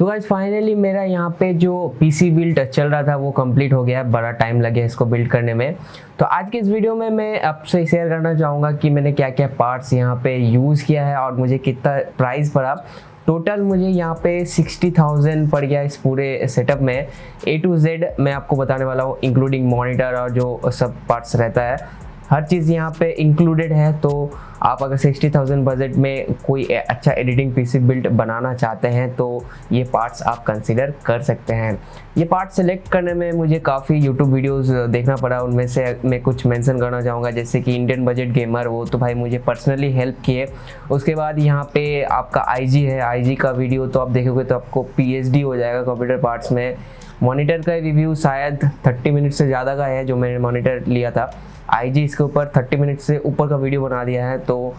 तो guys finally मेरा यहाँ पे जो पीसी बिल्ड चल रहा था वो कंप्लीट हो गया। बड़ा टाइम लगे इसको बिल्ड करने में। तो आज के इस वीडियो में मैं आपसे शेयर करना चाहूँगा कि मैंने क्या क्या पार्ट्स यहाँ पे यूज़ किया है और मुझे कितना प्राइस पड़ा। टोटल मुझे यहाँ पे 60,000 पड़ गया इस पूरे सेटअप में। A to Z मैं आपको बताने वाला हूँ, इंक्लूडिंग मॉनिटर और जो सब पार्ट्स रहता है, हर चीज़ यहाँ पे इंक्लूडेड है। तो आप अगर 60,000 बजट में कोई अच्छा एडिटिंग पीसी बिल्ड बनाना चाहते हैं तो ये पार्ट्स आप कंसीडर कर सकते हैं। ये पार्ट सेलेक्ट करने में मुझे काफ़ी यूट्यूब वीडियोस देखना पड़ा। उनमें से मैं कुछ मेंशन करना चाहूँगा, जैसे कि इंडियन बजट गेमर, वो तो भाई मुझे पर्सनली हेल्प किए। उसके बाद यहाँ पे आपका IG है, IG का वीडियो तो आप देखोगे तो आपको PhD हो जाएगा कंप्यूटर पार्ट्स में। मॉनिटर का रिव्यू शायद 30 मिनट से ज़्यादा का है जो मैंने मॉनिटर लिया था। IG इसके ऊपर 30 मिनट से ऊपर का वीडियो बना दिया है, तो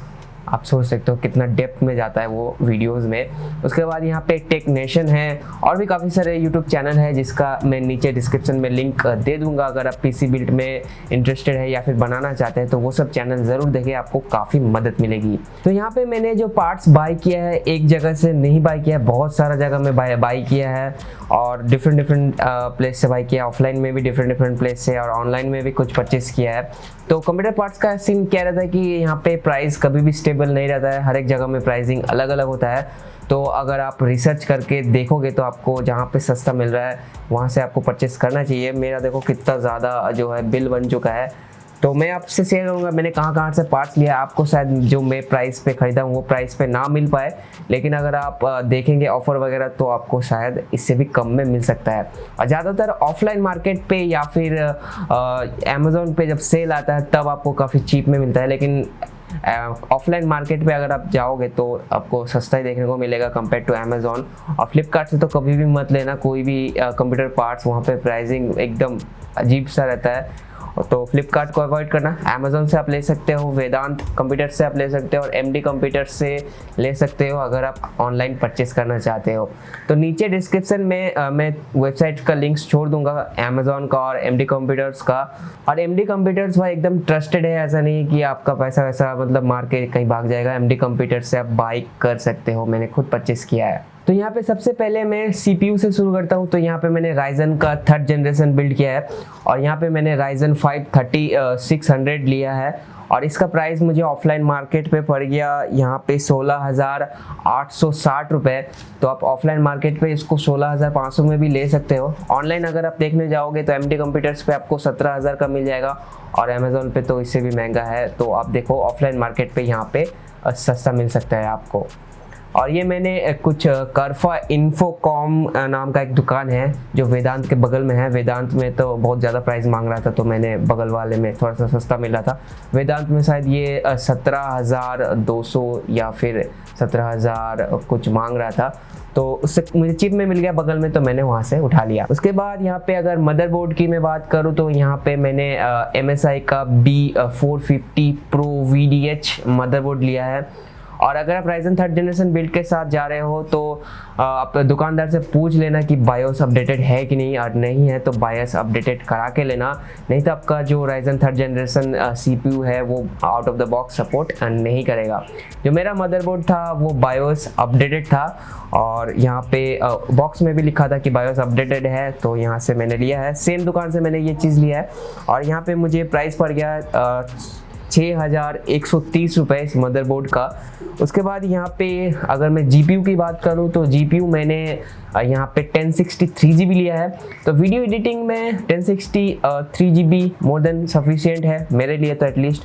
आप सोच सकते हो कितना डेप्थ में जाता है वो वीडियोस में। उसके बाद यहाँ पे टेक नेशन है और भी काफ़ी सारे यूट्यूब चैनल है जिसका मैं नीचे डिस्क्रिप्शन में लिंक दे दूंगा। अगर आप पीसी बिल्ड में इंटरेस्टेड है या फिर बनाना चाहते हैं तो वो सब चैनल ज़रूर देखें, आपको काफ़ी मदद मिलेगी। तो यहाँ पे मैंने जो पार्ट्स बाय किया है, एक जगह से नहीं बाय किया है, बहुत सारा जगह में बाय किया है और डिफरेंट प्लेस से बाय किया। ऑफलाइन में भी डिफरेंट प्लेस से और ऑनलाइन में भी कुछ परचेस किया है। तो कंप्यूटर पार्ट्स का सीन क्या रहता है कि यहाँ पे प्राइस कभी भी स्टेबल नहीं रहता है, हर एक जगह में प्राइसिंग अलग अलग होता है। तो अगर आप रिसर्च करके देखोगे तो आपको जहाँ पे सस्ता मिल रहा है वहाँ से आपको परचेस करना चाहिए। मेरा देखो कितना ज़्यादा जो है बिल बन चुका है। तो मैं आपसे शेयर करूँगा मैंने कहाँ से पार्ट्स लिया। आपको शायद जो मैं प्राइस पे ख़रीदा हूँ वो प्राइस पे ना मिल पाए, लेकिन अगर आप देखेंगे ऑफ़र वगैरह तो आपको शायद इससे भी कम में मिल सकता है। और ज़्यादातर ऑफलाइन मार्केट पे या फिर अमेज़ॉन पे जब सेल आता है तब आपको काफ़ी चीप में मिलता है, लेकिन ऑफलाइन मार्केट पे अगर आप जाओगे तो आपको सस्ता ही देखने को मिलेगा कंपेयर टू अमेज़ॉन। और फ्लिपकार्ट से तो कभी भी मत लेना कोई भी कंप्यूटर पार्ट्स, वहाँ पे प्राइसिंग एकदम अजीब सा रहता है। तो फ्लिपकार्ट को अवॉइड करना। अमेज़ॉन से आप ले सकते हो, वेदांत कंप्यूटर से आप ले सकते हो और MD कंप्यूटर से ले सकते हो अगर आप ऑनलाइन परचेस करना चाहते हो। तो नीचे डिस्क्रिप्शन में मैं वेबसाइट का लिंक्स छोड़ दूंगा, अमेज़ॉन का और MD कंप्यूटर्स का। और MD कंप्यूटर्स भाई एकदम ट्रस्टेड है, ऐसा नहीं कि आपका पैसा वैसा मतलब मार के कहीं भाग जाएगा। MD कंप्यूटर से आप बाई कर सकते हो, मैंने खुद परचेस किया है। तो यहाँ पे सबसे पहले मैं CPU से शुरू करता हूँ। तो यहाँ पे मैंने Ryzen का 3rd जनरेशन बिल्ड किया है और यहाँ पे मैंने Ryzen 5 3600 लिया है और इसका प्राइस मुझे ऑफलाइन मार्केट पे पड़ गया यहाँ पे 16,860 रुपये। तो आप ऑफलाइन मार्केट पे इसको 16,500 में भी ले सकते हो। ऑनलाइन अगर आप देखने जाओगे तो MD कंप्यूटर्स पे आपको 17,000 का मिल जाएगा और अमेज़ॉन पे तो इससे भी महंगा है। तो आप देखो ऑफलाइन मार्केट पे यहाँ पे सस्ता मिल सकता है आपको। और ये मैंने कुछ करफा इन्फोकॉम नाम का एक दुकान है जो वेदांत के बगल में है। वेदांत में तो बहुत ज़्यादा प्राइस मांग रहा था तो मैंने बगल वाले में थोड़ा सा सस्ता मिल रहा था। वेदांत में शायद ये 17,200 या फिर 17,000 कुछ मांग रहा था, तो उससे मुझे चिप में मिल गया बगल में, तो मैंने वहाँ से उठा लिया। उसके बाद यहाँ पे अगर मदरबोर्ड की मैं बात करूँ तो यहाँ पे मैंने MSI का B450 Pro VDH मदरबोर्ड लिया है। और अगर आप Ryzen 3rd जनरेशन बिल्ड के साथ जा रहे हो तो आप दुकानदार से पूछ लेना कि बायोस अपडेटेड है कि नहीं, और नहीं है तो बायोस अपडेटेड करा के लेना, नहीं तो आपका जो Ryzen 3rd जनरेशन CPU है वो out of the box support नहीं करेगा। जो मेरा मदरबोर्ड था वो बायोस अपडेटेड था और यहाँ पे बॉक्स में भी लिखा था कि बायोस अपडेटेड है, तो यहाँ से मैंने लिया है। सेम दुकान से मैंने ये चीज़ लिया है और यहाँ पे मुझे प्राइस पड़ गया 6,130 रुपये इस मदरबोर्ड का। उसके बाद यहाँ पे अगर मैं GPU की बात करूँ तो GPU मैंने यहाँ पे 1060 3GB लिया है। तो वीडियो एडिटिंग में 1060 3GB मोर देन सफिशिएंट है मेरे लिए तो एटलीस्ट।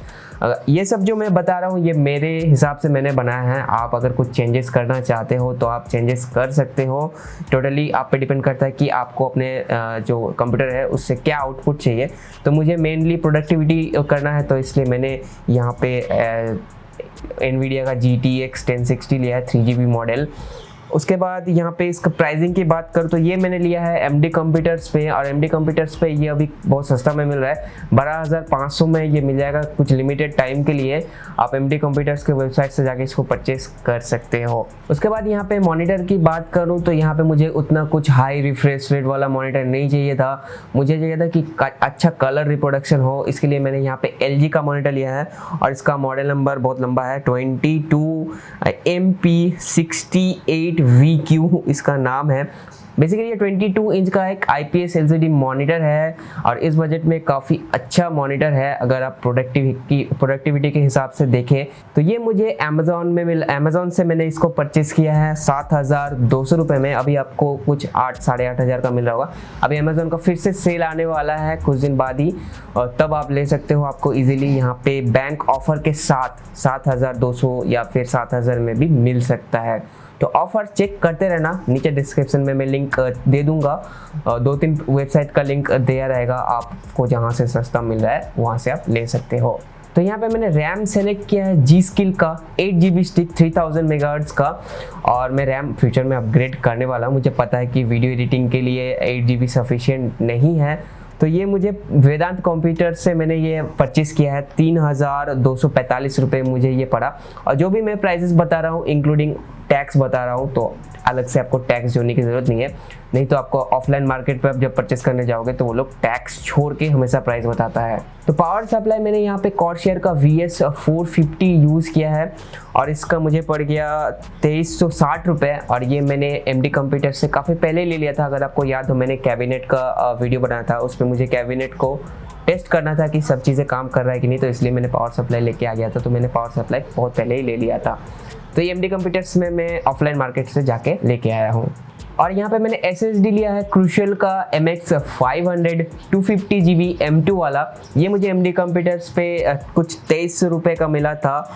ये सब जो मैं बता रहा हूँ ये मेरे हिसाब से मैंने बनाया है। आप अगर कुछ चेंजेस करना चाहते हो तो आप चेंजेस कर सकते हो। टोटली आप पे डिपेंड करता है कि आपको अपने जो कंप्यूटर है उससे क्या आउटपुट चाहिए। तो मुझे मेनली प्रोडक्टिविटी करना है तो इसलिए मैंने यहाँ पे NVIDIA का GTX 1060 लिया है 3GB मॉडल। उसके बाद यहाँ पे इसका प्राइसिंग की बात करूँ तो ये मैंने लिया है MD कंप्यूटर्स पे और MD कंप्यूटर्स पे ये अभी बहुत सस्ता में मिल रहा है। 12,500 में ये मिल जाएगा कुछ लिमिटेड टाइम के लिए। आप MD कंप्यूटर्स के वेबसाइट से जाके इसको परचेस कर सकते हो। उसके बाद यहाँ पे मॉनिटर की बात करूँ तो यहाँ पे मुझे उतना कुछ हाई रिफ्रेश रेट वाला मॉनिटर नहीं चाहिए था। मुझे चाहिए था कि अच्छा कलर रिप्रोडक्शन हो, इसके लिए मैंने यहाँ पे LG का मॉनिटर लिया है और इसका मॉडल नंबर बहुत लंबा है 22MP68 8VQ इसका नाम है। बेसिकली ये 22 इंच का एक IPS LCD मॉनिटर है और इस बजट में काफ़ी अच्छा मॉनिटर है। अगर आप प्रोडक्टिविटी के हिसाब से देखें तो ये मुझे अमेज़ॉन से मैंने इसको परचेस किया है 7,200 रुपये में। अभी आपको कुछ 8-8,500 का मिल रहा होगा। अभी अमेज़ॉन का फिर से सेल आने वाला है कुछ दिन बाद ही, और तब आप ले सकते हो। आपको इजीली यहाँ पे बैंक ऑफर के साथ 7,200 या फिर 7,000 में भी मिल सकता है। तो ऑफर चेक करते रहना, नीचे डिस्क्रिप्शन में मैं लिंक दे दूंगा। 2-3 वेबसाइट का लिंक दिया रहेगा, आपको जहां से सस्ता मिल रहा है वहां से आप ले सकते हो। तो यहाँ पे मैंने रैम सेलेक्ट किया है G-Skill का 8GB स्टिक 3000 मेगाहर्ट्ज़ का, और मैं रैम फ्यूचर में अपग्रेड करने वाला हूँ। मुझे पता है कि वीडियो एडिटिंग के लिए 8GB सफिशिएंट नहीं है, तो ये मुझे वेदांत कंप्यूटर से मैंने ये परचेस किया है। 3,245 रुपये मुझे ये पड़ा, और जो भी मैं प्राइसेस बता रहा हूँ इंक्लूडिंग टैक्स बता रहा हूँ, तो अलग से आपको टैक्स जोड़ने की ज़रूरत नहीं है। नहीं तो आपको ऑफलाइन मार्केट पर आप जब परचेस करने जाओगे तो वो लोग टैक्स छोड़ के हमेशा प्राइस बताता है। तो पावर सप्लाई मैंने यहाँ पे कॉर्सर का VS450 यूज़ किया है, और इसका मुझे पड़ गया 2360 रुपये। और ये मैंने MD कंप्यूटर से काफ़ी पहले ले लिया था। अगर आपको याद हो, मैंने कैबिनेट का वीडियो बनाया था, उस पर मुझे कैबिनेट को टेस्ट करना था कि सब चीज़ें काम कर रहा है कि नहीं, तो इसलिए मैंने पावर सप्लाई लेके आ गया था। तो मैंने पावर सप्लाई बहुत पहले ही ले लिया था। तो ये MD कंप्यूटर्स में मैं ऑफलाइन मार्केट से जाके लेके आया हूँ। और यहाँ पे मैंने SSD लिया है क्रूशियल का MX500 250GB M2 वाला। ये मुझे MD कंप्यूटर्स पे कुछ 2300 रुपये का मिला था,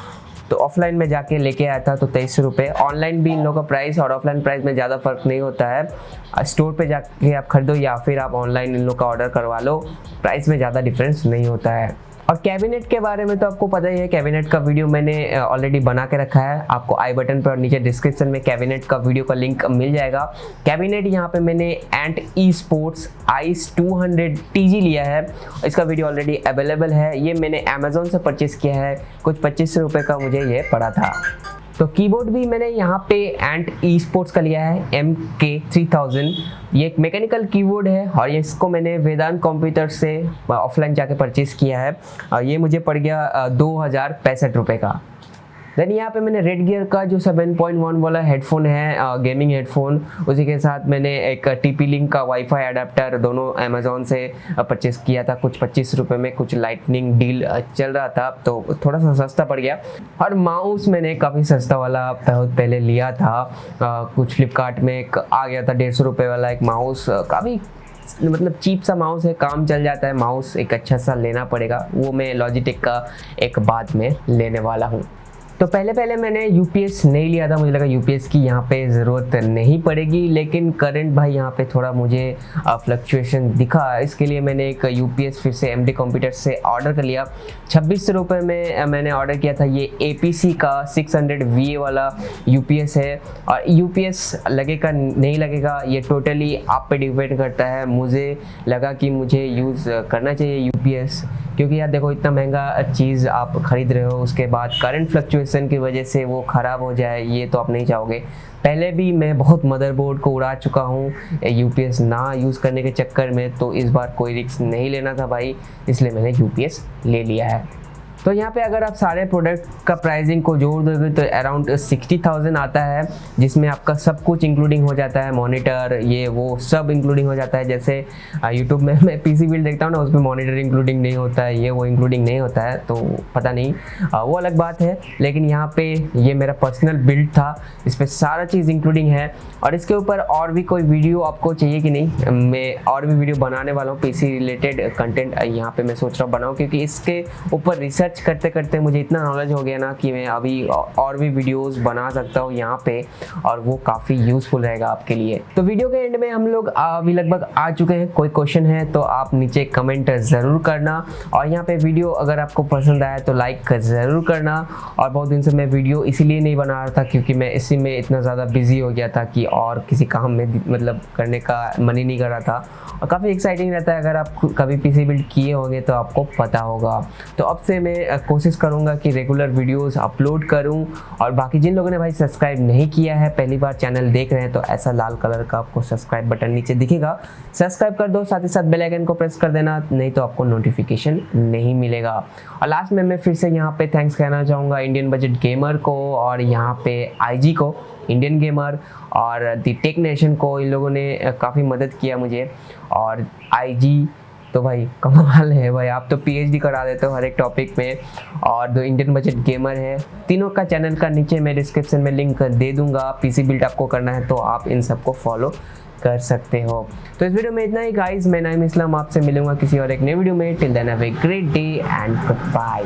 तो ऑफलाइन में जाके लेके आया था तो 2300 रुपये। ऑनलाइन भी इन लोगों का प्राइस और ऑफलाइन प्राइस में ज़्यादा फ़र्क नहीं होता है। स्टोर पे जाके आप खरीदो या फिर आप ऑनलाइन इन लोग का ऑर्डर करवा लो, प्राइस में ज़्यादा डिफरेंस नहीं होता है। और कैबिनेट के बारे में तो आपको पता ही है, कैबिनेट का वीडियो मैंने ऑलरेडी बना के रखा है। आपको आई बटन पर और नीचे डिस्क्रिप्शन में कैबिनेट का वीडियो का लिंक मिल जाएगा। कैबिनेट यहाँ पे मैंने एंट eSports ICE 200 TG लिया है। इसका वीडियो ऑलरेडी अवेलेबल है। ये मैंने अमेज़ॉन से परचेस किया है, कुछ 2500 रुपये का मुझे ये पड़ा था। तो कीबोर्ड भी मैंने यहाँ पे एंट eSports का लिया है MK3000। ये एक मैकेनिकल कीबोर्ड है, और इसको मैंने वेदांत कंप्यूटर से ऑफलाइन जाके परचेस किया है, और ये मुझे पड़ गया 2,065 रुपये का। देन यहाँ पे मैंने रेड गियर का जो 7.1 वाला हेडफोन है, गेमिंग हेडफोन, उसी के साथ मैंने एक TP-Link का वाईफाई अडेप्टर दोनों अमेज़ॉन से परचेस किया था। कुछ 25 रुपये में कुछ लाइटनिंग डील चल रहा था, तो थोड़ा सा सस्ता पड़ गया। और माउस मैंने काफ़ी सस्ता वाला बहुत पहले लिया था, कुछ फ्लिपकार्ट में एक आ गया था 150 रुपये वाला एक माउस। काफ़ी मतलब चीप सा माउस है, काम चल जाता है। माउस एक अच्छा सा लेना पड़ेगा, वो मैं लॉजिटेक का एक बाद में लेने वाला हूँ। तो पहले मैंने UPS नहीं लिया था, मुझे लगा UPS की यहाँ पे ज़रूरत नहीं पड़ेगी, लेकिन करंट भाई यहाँ पे थोड़ा मुझे फ्लक्चुएशन दिखा। इसके लिए मैंने एक UPS फिर से MD कंप्यूटर से ऑर्डर कर लिया। 2600 रुपये में मैंने ऑर्डर किया था। ये APC का 600 VA वाला UPS है, और UPS लगेगा नहीं लगेगा ये टोटली आप पे डिपेंड करता है। मुझे लगा कि मुझे यूज़ करना चाहिए UPS, क्योंकि यार देखो इतना महंगा चीज़ आप ख़रीद रहे हो, उसके बाद करंट फ्लक्चुएशन की वजह से वो ख़राब हो जाए, ये तो आप नहीं चाहोगे। पहले भी मैं बहुत मदरबोर्ड को उड़ा चुका हूँ UPS ना यूज़ करने के चक्कर में, तो इस बार कोई रिस्क नहीं लेना था भाई, इसलिए मैंने UPS ले लिया है। तो यहाँ पे अगर आप सारे प्रोडक्ट का प्राइसिंग को जोड़ दोगे तो अराउंड 60,000 आता है, जिसमें आपका सब कुछ इंक्लूडिंग हो जाता है। मॉनिटर ये वो सब इंक्लूडिंग हो जाता है। जैसे यूट्यूब में मैं PC बिल्ड देखता हूँ ना, उसमें मॉनिटर इंक्लूडिंग नहीं होता है, ये वो इंक्लूडिंग नहीं होता है, तो पता नहीं, वो अलग बात है। लेकिन यहाँ पे ये मेरा पर्सनल बिल्ड था, इस पर सारा चीज़ इंक्लूडिंग है। और इसके ऊपर और भी कोई वीडियो आपको चाहिए कि नहीं, मैं और भी वीडियो बनाने वाला हूँ। PC रिलेटेड कंटेंट यहाँ पे मैं सोच रहा हूँ बनाऊँ, क्योंकि इसके ऊपर रिसर्च करते करते मुझे इतना नॉलेज हो गया ना कि मैं अभी और भी वीडियोस बना सकता हूँ यहाँ पे, और वो काफ़ी यूज़फुल रहेगा आपके लिए। तो वीडियो के एंड में हम लोग अभी लगभग आ चुके हैं। कोई क्वेश्चन है तो आप नीचे कमेंट ज़रूर करना, और यहाँ पे वीडियो अगर आपको पसंद आया तो लाइक ज़रूर करना। और बहुत दिन से मैं वीडियो इसीलिए नहीं बना रहा था क्योंकि मैं इसी में इतना ज़्यादा बिजी हो गया था कि और किसी काम में मतलब करने का मन ही नहीं कर रहा था। और काफ़ी एक्साइटिंग रहता है, अगर आप कभी PC बिल्ड किए होंगे तो आपको पता होगा। तो अब से मैं कोशिश करूंगा कि रेगुलर वीडियोस अपलोड करूं। और बाकी जिन लोगों ने भाई सब्सक्राइब नहीं किया है, पहली बार चैनल देख रहे हैं, तो ऐसा लाल कलर का आपको सब्सक्राइब बटन नीचे दिखेगा, सब्सक्राइब कर दो, साथ ही साथ बेल आइकन को प्रेस कर देना, नहीं तो आपको नोटिफिकेशन नहीं मिलेगा। और लास्ट में मैं फिर से यहाँ पे थैंक्स कहना चाहूँगा इंडियन बजट गेमर को और यहाँ पे IG को, इंडियन गेमर और दी टेक नेशन को इन लोगों ने काफ़ी मदद किया मुझे। और IG तो भाई कमाल है भाई, आप तो PhD करा देते हो हर एक टॉपिक में। और जो इंडियन बजट गेमर है, तीनों का चैनल का नीचे मैं डिस्क्रिप्शन में लिंक दे दूंगा। PC बिल्ड आपको करना है तो आप इन सबको फॉलो कर सकते हो। तो इस वीडियो में इतना ही गाइस, मैं नाइम इस्लाम आपसे मिलूंगा किसी और एक नए वीडियो में। Till then have a great day and good bye.